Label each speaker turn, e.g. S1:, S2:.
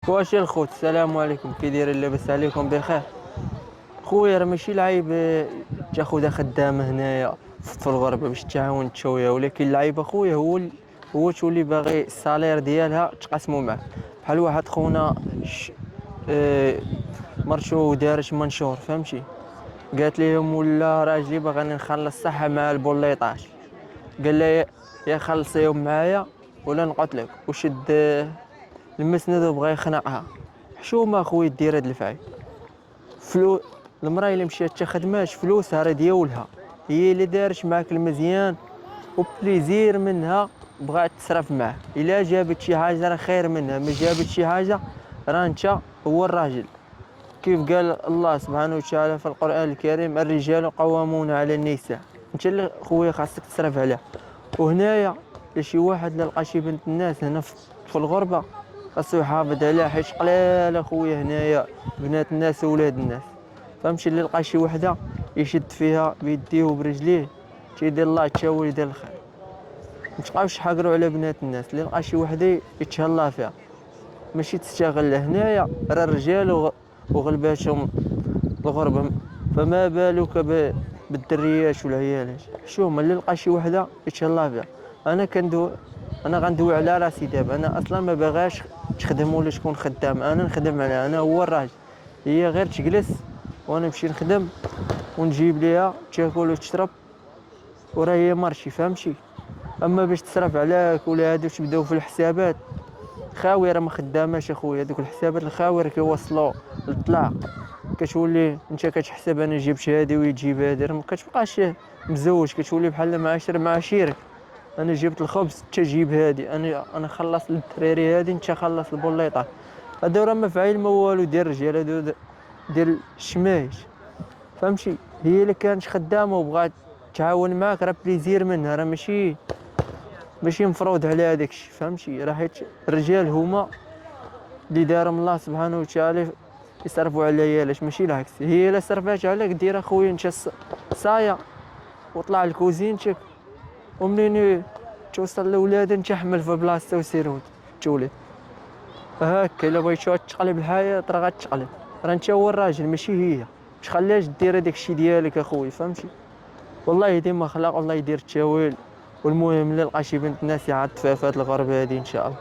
S1: واش يا الخوت، السلام عليكم، كي دايرين؟ لاباس عليكم بخير؟ خويا راه ماشي العيب تاخذها خدامه هنايا في الغربه باش تعاون شويه، ولكن العيب اخويا هو تولي باغي السالير ديالها تقاسمو معاه. بحال واحد خونا آه، مرتو دارت منشور، فهمتي؟ قالت لهم ولا راجلي باغاني نخلص صح مع البوليطاج. قال لها يا خلصيهم معايا ولا نقتلك، وشد المسند وبغى يخنقها. حشومه اخويا دير هاد الفعل. فلو المراه اللي مشات تخدماش فلوسها راه ديولها، هي اللي دارت معاك المزيان وبليزير منها بغات تصرف معاه. الا جابت شي حاجه راه خير منها، ما جابت شي حاجه راه انت هو الراجل. كيف قال الله سبحانه وتعالى في القرآن الكريم: الرجال قوامون على النساء. انت اللي خويا خاصك تصرف عليه. وهنايا شي واحد لقى شي بنت الناس هنا في الغربة، خاصو يحافظ عليها، حيت قلال اخويا هنايا بنات الناس وولاد الناس. فهمتي؟ اللي لقى شي وحدة يشد فيها بيديه وبرجليه تيدير الله حتى هو يدير الخير. متبقاوش تحقروا على بنات الناس. اللي لقى شي وحدة يتهلا فيها، ماشي تستغل. هنايا راه الرجال وغلباتهم الغربة، فما بالك بالدريات والعيالات. شوف، من اللي لقى شي وحده يتهلا بها. انا كندو انا غندوي على راسي دابا. انا اصلا ما باغاش تخدم ولا تكون خدام، انا نخدم عليها، انا هو الراجل. هي غير تجلس وانا نمشي نخدم ونجيب ليها تاكل وتشرب، وراه هي مارشي، فهمتي؟ اما باش تصرف عليك ولا هادو تبداو في الحسابات خاوي، راه ما خداماش اخويا. دوك الحسابات الخاوي راه كيوصلوا للطلاق. كتولي انت كتحسب انا جبت هادي ويجيب هادي، راه ما كتبقاش مزوج، كتولي بحال معاشر مع عشيرك. انا جبت الخبز انت جيب هادي، انا خلص للدراري هادي انت خلص البوليطه. هادو راه ما فاعل ما والو ديال الرجال، هادو ديال الشمايش، فهمتي؟ هي اللي كانت خدامه وبغات تعاون معاك راه بليزير منها، راه ماشي مفروض على هذاك الشيء، فهمتي؟ راه حيت الرجال هما اللي دارهم الله سبحانه وتعالى يصرفوا على عيالاش، ماشي العكس. هي الا صرفات عليك دير اخويا انت صايا وطلع لكوزينتك، ومنين توصل لولاد انت حمل في بلاصتو وسير تولد. هاكا الا بغيتو تقلب الحياة راه غتقلب. راه انت هو الراجل ماشي هي. متخليهاش دير هداك الشيء ديالك اخويا، فهمتي؟ والله يديم اخلاق، والله يدير التاويل. والمهم الا لقى شي بنت ناس يعطف فيها في هاد الغربة هادي ان شاء الله.